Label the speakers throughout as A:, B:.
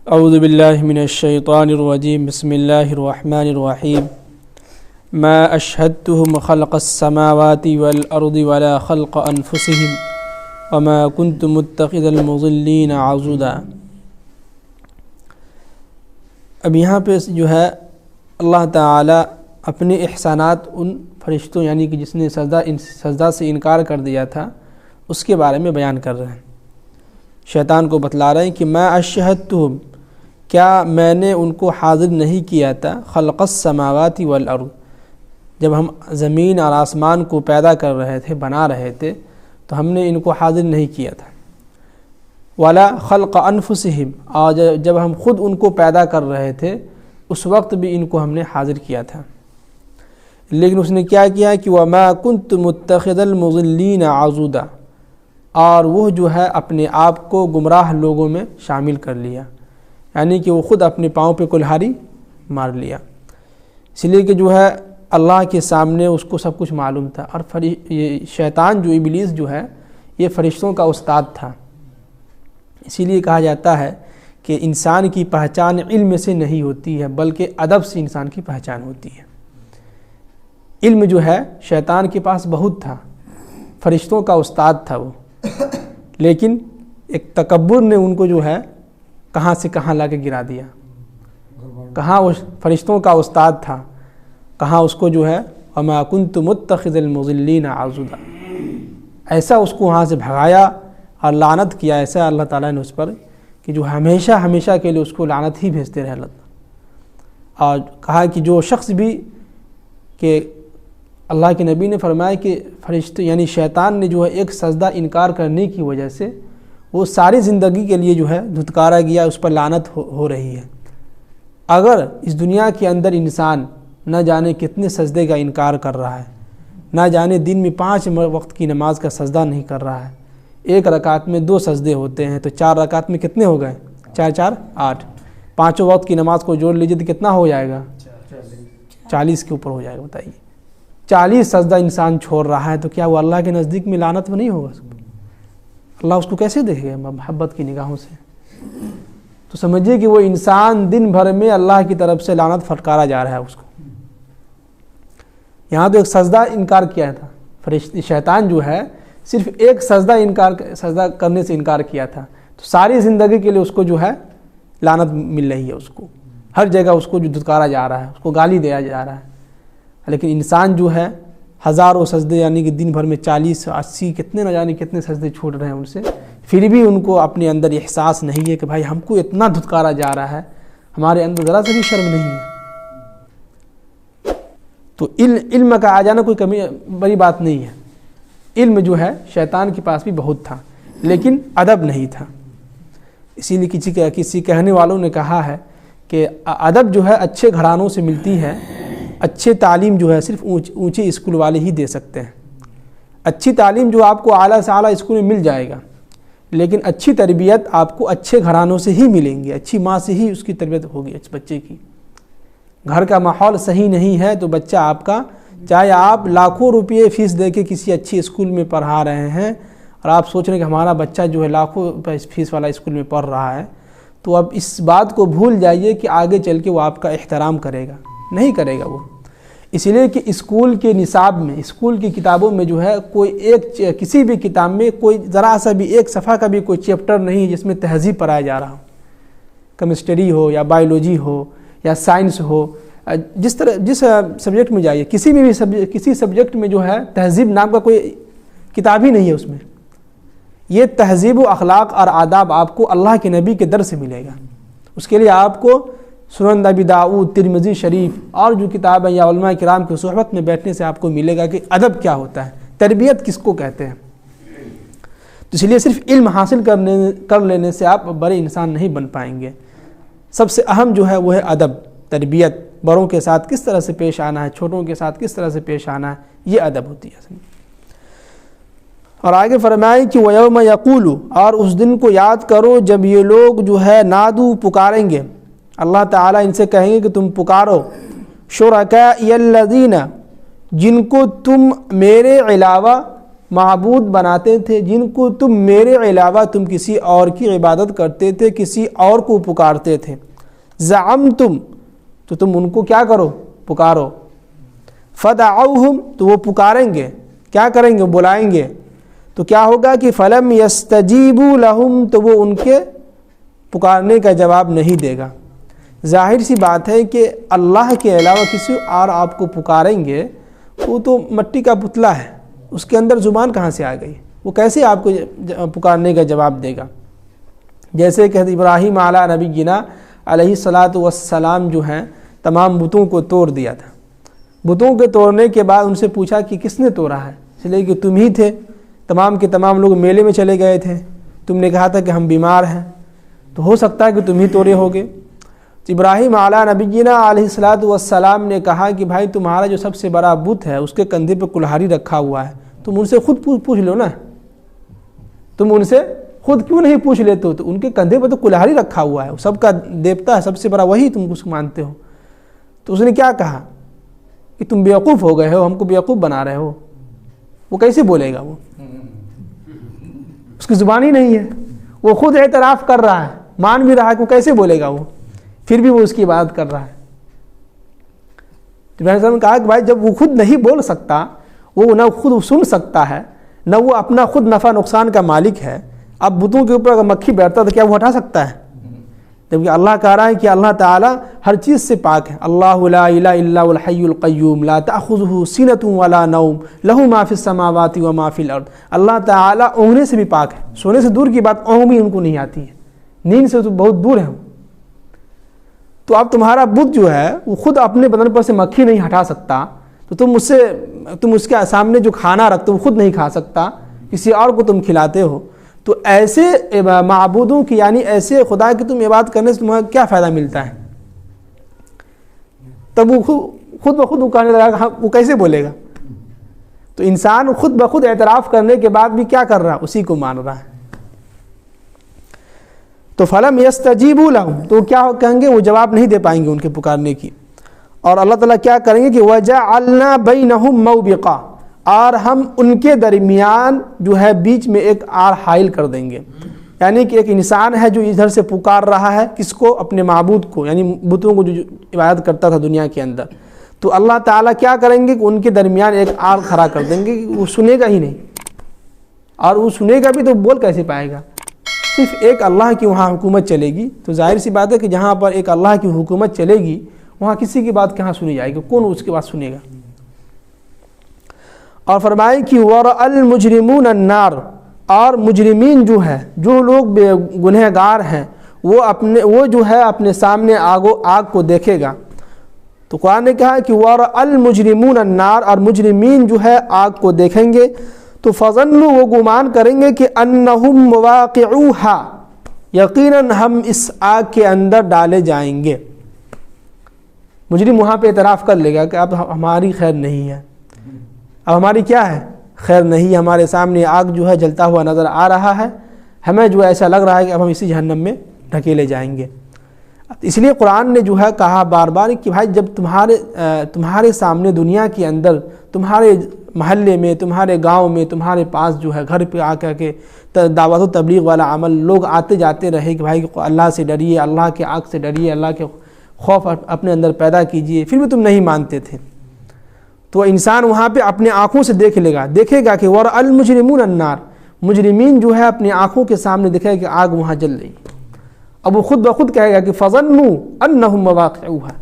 A: اعوذ باللہ من الشیطان الرجیم بسم اللہ الرحمن الرحیم ما اشہدتهم خلق السماوات والارض ولا خلق انفسهم وما كنت متخذ المضلین عضدا۔ اب یہاں پہ جو ہے اللہ تعالی اپنے احسانات ان فرشتوں یعنی کہ جس نے سجدہ سے انکار کر دیا تھا اس کے بارے میں بیان کر رہے ہیں۔ شیطان کو بتلا رہے ہیں کہ ما اشہدتهم، کیا میں نے ان کو حاضر نہیں کیا تھا خلق السماوات والارض، جب ہم زمین اور آسمان کو پیدا کر رہے تھے، بنا رہے تھے، تو ہم نے ان کو حاضر نہیں کیا تھا۔ ولا خلق انفسهم، اور جب ہم خود ان کو پیدا کر رہے تھے اس وقت بھی ان کو ہم نے حاضر کیا تھا، لیکن اس نے کیا کیا کہ وما كنت متخذ المضلین عضدا، اور وہ جو ہے اپنے آپ کو گمراہ لوگوں میں شامل کر لیا، یعنی کہ وہ خود اپنے پاؤں پہ کلہاڑی مار لیا، اس لیے کہ جو ہے اللہ کے سامنے اس کو سب کچھ معلوم تھا۔ اور یہ شیطان جو ابلیس جو ہے یہ فرشتوں کا استاد تھا، اسی لیے کہا جاتا ہے کہ انسان کی پہچان علم سے نہیں ہوتی ہے بلکہ ادب سے انسان کی پہچان ہوتی ہے۔ علم جو ہے شیطان کے پاس بہت تھا، فرشتوں کا استاد تھا وہ، لیکن ایک تکبر نے ان کو جو ہے کہاں سے کہاں لا کے گرا دیا۔ کہاں وہ فرشتوں کا استاد تھا، کہاں اس کو جو ہے وما كنت متخذ المضلین عضدا، ایسا اس کو وہاں سے بھگایا اور لعنت کیا ایسا اللہ تعالیٰ نے اس پر کہ جو ہمیشہ ہمیشہ کے لیے اس کو لعنت ہی بھیجتے رہے اللہ تعالیٰ۔ اور کہا کہ جو شخص بھی کہ اللہ کے نبی نے فرمایا کہ فرشتے یعنی شیطان نے جو ہے ایک سجدہ انکار کرنے کی وجہ سے وہ ساری زندگی کے لیے جو ہے دھتکارا گیا، اس پر لعنت ہو رہی ہے۔ اگر اس دنیا کے اندر انسان نہ جانے کتنے سجدے کا انکار کر رہا ہے، نہ جانے دن میں 5 وقت کی نماز کا سجدہ نہیں کر رہا ہے، ایک رکعت میں 2 سجدے ہوتے ہیں تو 4 رکعت میں کتنے ہو گئے؟ 4 4 8، 5 وقت کی نماز کو جوڑ لیجیے تو کتنا ہو جائے گا؟ 40 کے اوپر ہو جائے گا۔ بتائیے 40 سجدہ انسان چھوڑ رہا ہے تو کیا وہ اللہ کے نزدیک میں لعنت میں نہیں ہوگا؟ اللہ اس کو کیسے دیکھے گا؟ محبت کی نگاہوں سے۔ تو سمجھیے کہ وہ انسان دن بھر میں اللہ کی طرف سے لعنت پھٹکارا جا رہا ہے اس کو۔ یہاں تو ایک سجدہ انکار کیا تھا، شیطان جو ہے صرف ایک سجدہ کرنے سے انکار کیا تھا، تو ساری زندگی کے لیے اس کو جو ہے لعنت مل رہی ہے، اس کو ہر جگہ اس کو جو دھتکارا جا رہا ہے، اس کو گالی دیا جا رہا ہے۔ لیکن انسان جو ہے ہزاروں سجدے یعنی کہ دن بھر میں 40 80 کتنے نہ جانے کتنے سجدے چھوٹ رہے ہیں ان سے، پھر بھی ان کو اپنے اندر احساس نہیں ہے کہ بھائی ہم کو اتنا دھتکارا جا رہا ہے، ہمارے اندر ذرا سے بھی شرم نہیں ہے۔ تو علم کا آ جانا کوئی کمی بڑی بات نہیں ہے، علم جو ہے شیطان کے پاس بھی بہت تھا لیکن ادب نہیں تھا۔ اسی لیے کسی کہنے والوں نے کہا ہے کہ ادب جو ہے اچھے گھرانوں سے ملتی ہے، اچھے تعلیم جو ہے صرف اونچے اسکول والے ہی دے سکتے ہیں۔ اچھی تعلیم جو آپ کو اعلیٰ سے اعلیٰ اسکول میں مل جائے گا، لیکن اچھی تربیت آپ کو اچھے گھرانوں سے ہی ملیں گی، اچھی ماں سے ہی اس کی تربیت ہوگی بچے کی۔ گھر کا ماحول صحیح نہیں ہے تو بچہ آپ کا، چاہے آپ لاکھوں روپئے فیس دے کے کسی اچھی اسکول میں پڑھا رہے ہیں اور آپ سوچ رہے ہیں کہ ہمارا بچہ جو ہے لاکھوں روپئے فیس والا اسکول میں پڑھ رہا ہے، تو اب اس بات کو بھول جائیے کہ آگے چل کے وہ آپ کا احترام کرے گا، نہیں کرے گا وہ۔ اس لیے کہ اسکول کے نصاب میں، اسکول کی کتابوں میں جو ہے کوئی کسی بھی کتاب میں کوئی ذرا سا بھی ایک صفحہ کا بھی کوئی چیپٹر نہیں جس میں تہذیب پڑھایا جا رہا ہو، کیمسٹری ہو یا بایولوجی ہو یا سائنس ہو، جس سبجیکٹ میں جائیے، کسی سبجیکٹ میں جو ہے تہذیب نام کا کوئی کتاب ہی نہیں ہے۔ اس میں یہ تہذیب و اخلاق اور آداب آپ کو اللہ کے نبی کے در سے ملے گا۔ اس کے لیے آپ کو سنن ابی داؤد، ترمذی شریف اور جو کتاب ہے یا علماء کرام کی صحبت میں بیٹھنے سے آپ کو ملے گا کہ ادب کیا ہوتا ہے، تربیت کس کو کہتے ہیں۔ تو اس لیے صرف علم حاصل کر لینے سے آپ بڑے انسان نہیں بن پائیں گے۔ سب سے اہم جو ہے وہ ہے ادب، تربیت، بڑوں کے ساتھ کس طرح سے پیش آنا ہے، چھوٹوں کے ساتھ کس طرح سے پیش آنا ہے، یہ ادب ہوتی ہے۔ اور آگے فرمائیں کہ وَيَوْمَ يَقُولُ، اور اس دن کو یاد کرو جب یہ لوگ جو ہے نادو پکاریں گے، اللہ تعالیٰ ان سے کہیں گے کہ تم پکارو شرکاء الذین، جن کو تم میرے علاوہ معبود بناتے تھے جن کو تم میرے علاوہ تم کسی اور کی عبادت کرتے تھے، کسی اور کو پکارتے تھے۔ زعمتم تو تم ان کو کیا کرو؟ پکارو۔ فدعوہم تو وہ پکاریں گے، کیا کریں گے؟ بلائیں گے، تو کیا ہوگا کہ فلم یستجیبوا لہم تو وہ ان کے پکارنے کا جواب نہیں دے گا۔ ظاہر سی بات ہے کہ اللہ کے علاوہ کسی اور آپ کو پکاریں گے، وہ تو مٹی کا پتلا ہے، اس کے اندر زبان کہاں سے آ گئی؟ وہ کیسے آپ کو پکارنے کا جواب دے گا؟ جیسے کہ ابراہیم علیہ نبینا علیہ الصلاۃ والسلام جو ہیں تمام بتوں کو توڑ دیا تھا۔ بتوں کے توڑنے کے بعد ان سے پوچھا کہ کس نے توڑا ہے؟ اس لیے کہ تم ہی تھے، تمام کے تمام لوگ میلے میں چلے گئے تھے، تم نے کہا تھا کہ ہم بیمار ہیں، تو ہو سکتا ہے کہ تم ہی توڑے ہوگے۔ ابراہیم علیہ نبینا علیہ الصلاۃ والسلام نے کہا کہ بھائی تمہارا جو سب سے بڑا بت ہے اس کے کندھے پہ کلہاڑی رکھا ہوا ہے، تم ان سے خود پوچھ لو نا، تم ان سے خود کیوں نہیں پوچھ لیتے ہو؟ تو ان کے کندھے پہ تو کلہاڑی رکھا ہوا ہے، سب کا دیوتا ہے، سب سے بڑا وہی، تم اس کو مانتے ہو۔ تو اس نے کیا کہا کہ تم بیوقوف ہو گئے ہو، ہم کو بیوقوف بنا رہے ہو۔ وہ کیسے بولے گا؟ وہ اس کی زبان ہی نہیں ہے، وہ خود اعتراف کر رہا ہے، مان بھی رہا ہے، کہ وہ کیسے بولے گا؟ وہ پھر بھی وہ اس کی عبادت کر رہا ہے۔ تو نے کہا کہ بھائی جب وہ خود نہیں بول سکتا، وہ نہ خود سن سکتا ہے، نہ وہ اپنا خود نفع نقصان کا مالک ہے، اب بتوں کے اوپر اگر مکھی بیٹھتا تو کیا وہ ہٹا سکتا ہے؟ جبکہ اللہ کہہ رہا ہے کہ اللہ تعالیٰ ہر چیز سے پاک ہے۔ اللہ لا الہ الا هو الحی القیوم لا تأخذہ سنۃ ولا نوم لہ ما فی السماوات وما فی الارض۔ اللہ تعالیٰ اونگنے سے بھی پاک ہے، سونے سے دور کی بات، اونگ بھی ان کو نہیں آتی ہے، نیند سے تو بہت دور ہے۔ تو اب تمہارا بت جو ہے وہ خود اپنے بدن پر سے مکھی نہیں ہٹا سکتا، تو تم اس کے سامنے جو کھانا رکھتے ہو وہ خود نہیں کھا سکتا، کسی اور کو تم کھلاتے ہو۔ تو ایسے معبودوں کی، یعنی ایسے خدا کی تم عبادت کرنے سے تمہیں کیا فائدہ ملتا ہے؟ تب وہ خود بخود وہ کہنے لگا، وہ کیسے بولے گا؟ تو انسان خود بخود اعتراف کرنے کے بعد بھی کیا کر رہا ہے؟ اسی کو مان رہا ہے۔ تو فلم یستجیبوا لہم تو کیا کہیں گے؟ وہ جواب نہیں دے پائیں گے ان کے پکارنے کی۔ اور اللہ تعالیٰ کیا کریں گے کہ وَجَعَلْنَا بَيْنَهُمْ مَوْبِقًا اور ہم ان کے درمیان جو ہے بیچ میں ایک آر حائل کر دیں گے۔ یعنی کہ ایک انسان ہے جو ادھر سے پکار رہا ہے، کس کو؟ اپنے معبود کو، یعنی بتوں کو جو عبادت کرتا تھا دنیا کے اندر، تو اللہ تعالیٰ کیا کریں گے کہ ان کے درمیان ایک آر کھڑا کر دیں گے کہ وہ سنے گا ہی نہیں، اور وہ سنے گا بھی تو بول کیسے پائے گا؟ صرف ایک اللہ کی وہاں حکومت چلے گی، تو ظاہر سی بات ہے کہ جہاں پر ایک اللہ کی حکومت چلے گی وہاں کسی کی بات کہاں سنی جائے گی؟ کون اس کی بات سنے گا؟ اور فرمائے کہ وَرَأَى الْمُجْرِمُونَ النَّارَ اور مجرمین جو ہے، جو لوگ بے گنہگار ہیں، وہ جو ہے اپنے سامنے آگ کو دیکھے گا۔ تو قرآن نے کہا کہ وَرَأَى الْمُجْرِمُونَ النَّارَ اور مجرمین جو ہے آگ کو دیکھیں گے تو فَظَنُّوا وہ گمان کریں گے کہ أَنَّهُمْ مُوَاقِعُوهَا یقیناً ہم اس آگ کے اندر ڈالے جائیں گے۔ مجرم وہاں پہ اعتراف کر لے گا کہ اب ہماری خیر نہیں ہے، اب ہماری کیا ہے؟ خیر نہیں، ہمارے سامنے آگ جو ہے جلتا ہوا نظر آ رہا ہے، ہمیں جو ایسا لگ رہا ہے کہ اب ہم اسی جہنم میں ڈھکیلے جائیں گے۔ اس لیے قرآن نے جو ہے کہا بار بار کہ بھائی جب تمہارے سامنے دنیا کے اندر، تمہارے محلے میں، تمہارے گاؤں میں، تمہارے پاس جو ہے گھر پہ آ کر کے دعوت و تبلیغ والا عمل لوگ آتے جاتے رہے کہ بھائی اللہ سے ڈریے، اللہ کے آگ سے ڈریے، اللہ کے خوف اپنے اندر پیدا کیجئے، پھر بھی تم نہیں مانتے تھے، تو انسان وہاں پہ اپنے آنکھوں سے دیکھے گا کہ وَرَأَى الْمُجْرِمُونَ النَّارَ مجرمین جو ہے اپنی آنکھوں کے سامنے دکھے کہ آگ وہاں جل رہی۔ اب وہ خود بخود کہے گا کہ فَظَنُّوا أَنَّهُمْ مُوَاقِعُوهَا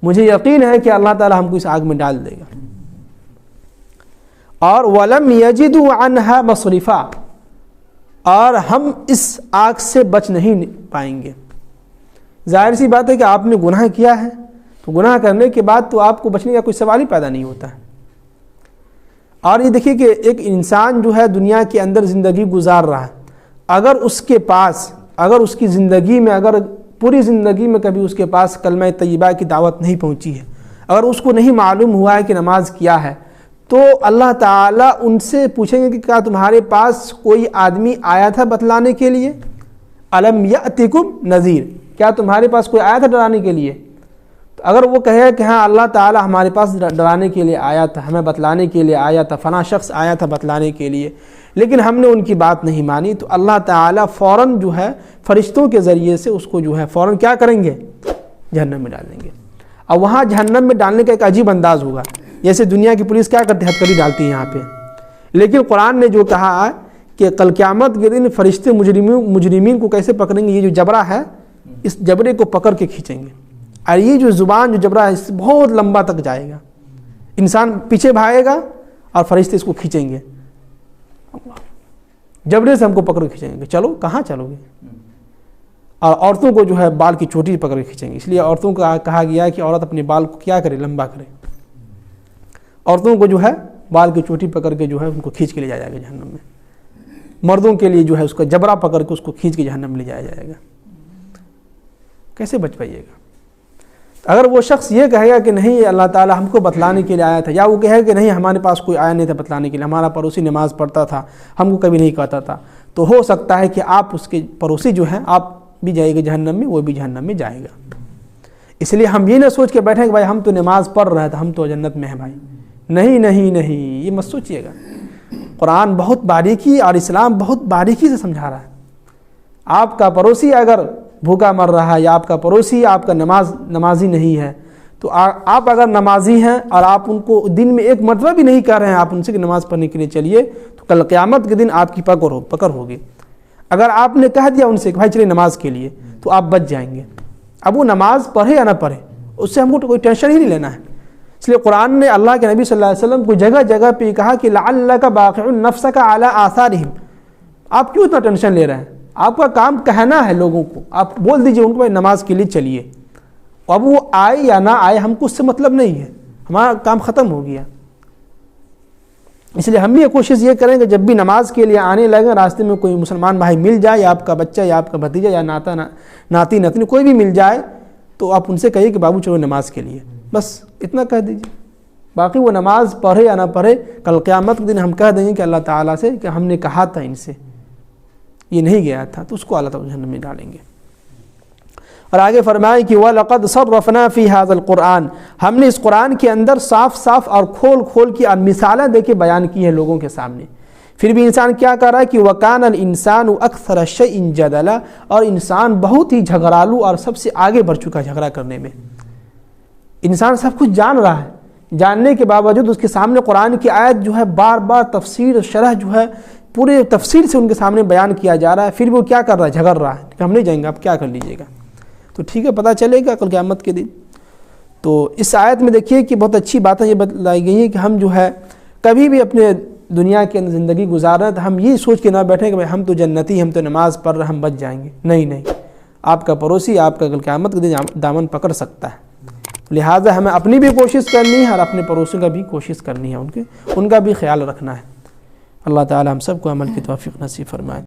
A: مجھے یقین ہے کہ اللہ تعالی ہم کو اس آگ میں ڈال دے گا۔ اور وَلَمْ يَجِدُوا عَنْهَا مَصْرِفًا اور ہم اس آگ سے بچ نہیں پائیں گے۔ ظاہر سی بات ہے کہ آپ نے گناہ کیا ہے، تو گناہ کرنے کے بعد تو آپ کو بچنے کا کوئی سوال ہی پیدا نہیں ہوتا ہے۔ اور یہ دیکھیے کہ ایک انسان جو ہے دنیا کے اندر زندگی گزار رہا ہے، اگر اس کے پاس، اگر اس کی زندگی میں، اگر پوری زندگی میں کبھی اس کے پاس کلمہ طیبہ کی دعوت نہیں پہنچی ہے، اگر اس کو نہیں معلوم ہوا ہے کہ نماز کیا ہے، تو اللہ تعالیٰ ان سے پوچھیں گے کہ کیا تمہارے پاس کوئی آدمی آیا تھا بتلانے کے لیے؟ الم یأتکم نذیر کیا تمہارے پاس کوئی آیا تھا ڈرانے کے لیے؟ تو اگر وہ کہے کہ ہاں اللہ تعالیٰ ہمارے پاس ڈرانے کے لیے آیا تھا، ہمیں بتلانے کے لیے آیا تھا، فلاں شخص آیا تھا بتلانے کے لیے، لیکن ہم نے ان کی بات نہیں مانی، تو اللہ تعالیٰ فوراً جو ہے فرشتوں کے ذریعے سے اس کو جو ہے فوراً کیا کریں گے؟ جہنم میں ڈال دیں گے۔ اور وہاں جہنم میں ڈالنے کا ایک عجیب انداز ہوگا، جیسے دنیا کی پولیس کیا کرتی ہے، ہتھکڑی ڈالتی ہے یہاں پہ، لیکن قرآن نے جو کہا کہ کل قیامت کے دن فرشتے مجرمین کو کیسے پکڑیں گے؟ یہ جو جبرا ہے اس جبرے کو پکڑ کے کھینچیں گے، اور یہ جو زبان جو جبرا ہے اس سے بہت لمبا تک جائے گا، انسان پیچھے بھاگے گا اور فرشتے اس کو کھینچیں گے، جبرے سے ہم کو پکڑ کے کھینچیں گے، چلو کہاں چلو گے؟ اور عورتوں کو جو ہے بال کی چوٹی پکڑ کے کھینچیں گے، اس لیے عورتوں کو کہا گیا ہے کہ عورت اپنے بال کو کیا کرے؟ لمبا کرے۔ عورتوں کو جو ہے بال کی چوٹی پکڑ کے جو ہے ان کو کھینچ کے لے جایا جائے گا جہنم میں، مردوں کے لیے جو ہے اس کا جبرا پکڑ کے اس کو کھینچ کے جہنم میں لے جایا جائے گا۔ کیسے بچ پائیے گا؟ اگر وہ شخص یہ کہے گا کہ نہیں یہ اللہ تعالیٰ ہم کو بتلانے کے لیے آیا تھا، یا وہ کہے کہ نہیں ہمارے پاس کوئی آیا نہیں تھا بتلانے کے لیے، ہمارا پڑوسی نماز پڑھتا تھا ہم کو کبھی نہیں کہتا تھا، تو ہو سکتا ہے کہ آپ اس کے پڑوسی جو ہیں آپ بھی جائے گا جہنم میں، وہ بھی جہنم میں جائے گا۔ اس لیے ہم یہ نہ سوچ کے بیٹھیں کہ بھائی ہم تو نماز پڑھ رہے تھے ہم تو جنت میں ہیں بھائی، نہیں نہیں نہیں، یہ مت سوچیے گا۔ قرآن بہت باریکی اور اسلام بہت باریکی سے سمجھا رہا ہے۔ آپ کا پڑوسی اگر بھوکا مر رہا ہے یا آپ کا پڑوسی آپ کا نمازی نہیں ہے، تو آپ اگر نمازی ہیں اور آپ ان کو دن میں ایک مرتبہ بھی نہیں کہہ رہے ہیں آپ ان سے کہ نماز پڑھنے کے لیے چلیے، تو کل قیامت کے دن آپ کی پکڑ ہوگی۔ اگر آپ نے کہہ دیا ان سے کہ بھائی چلیے نماز کے لیے، تو آپ بچ جائیں گے۔ اب وہ نماز پڑھے یا نہ پڑھے اس سے ہم کو کوئی ٹینشن ہی نہیں لینا ہے۔ اس لیے قرآن نے اللہ کے نبی صلی اللہ علیہ وسلم کو جگہ جگہ پہ کہا کہ لعلک باخع نفسک علی آثارہم، آپ کیوں اتنا ٹینشن لے رہے ہیں؟ آپ کا کام کہنا ہے لوگوں کو، آپ بول دیجئے ان کو بھائی نماز کے لیے چلیے، اب وہ آئے یا نہ آئے ہم کو اس سے مطلب نہیں ہے، ہمارا کام ختم ہو گیا۔ اس لیے ہم بھی یہ کوشش یہ کریں کہ جب بھی نماز کے لیے آنے لگیں راستے میں کوئی مسلمان بھائی مل جائے، یا آپ کا بچہ یا آپ کا بھتیجا یا ناتی نتنی کوئی بھی مل جائے، تو آپ ان سے کہیے کہ بابو چلو نماز کے لیے، بس اتنا کہہ دیجیے۔ باقی وہ نماز پڑھے یا نہ پڑھے کل قیامت کے دن ہم کہہ دیں گے کہ اللہ تعالیٰ سے کہ ہم نے کہا تھا ان سے، یہ نہیں گیا تھا، تو اس کو اللہ تعالیٰ جہنم میں ڈالیں گے۔ اور آگے فرمائے کہ وَلَقَدْ صَرَّفْنَا فِي هَذَا الْقُرْآنِ، ہم نے اس قرآن کے اندر صاف صاف اور کھول کھول کی مثالیں دے کے بیان کی ہیں لوگوں کے سامنے، پھر بھی انسان کیا کر رہا ہے کہ وَكَانَ الْإِنسَانُ أَكْثَرَ شَيْءٍ جَدَلًا، اور انسان بہت ہی جھگڑالو اور سب سے آگے بڑھ چکا جھگڑا کرنے میں۔ انسان سب کچھ جان رہا ہے، جاننے کے باوجود اس کے سامنے قرآن کی آیت جو ہے بار بار تفسیر اور شرح جو ہے پورے تفصیل سے ان کے سامنے بیان کیا جا رہا ہے، پھر بھی وہ کیا کر رہا ہے؟ جھگڑ رہا ہے کہ ہم نہیں جائیں گے، آپ کیا کر لیجیے گا، تو ٹھیک ہے پتہ چلے گا کل قیامت کے دن۔ تو اس آیت میں دیکھیے کہ بہت اچھی باتیں یہ بتلائی گئی ہیں کہ ہم جو ہے کبھی بھی اپنے دنیا کے اندر زندگی گزار رہے ہیں تو ہم یہ سوچ کے نہ بیٹھیں کہ ہم تو جنتی، ہم تو نماز پڑھ رہے ہیں، ہم بچ جائیں گے، نہیں نہیں، آپ کا پڑوسی آپ کا کل قیامت کے دن دامن پکڑ سکتا ہے۔ لہٰذا ہمیں اپنی بھی کوشش کرنی ہے اور اپنے پڑوسیوں کا بھی کوشش کرنی ہے، ان کا بھی خیال رکھنا ہے۔ اللہ تعالی ہم سب کو عمل کی توفیق نصیب فرمائے۔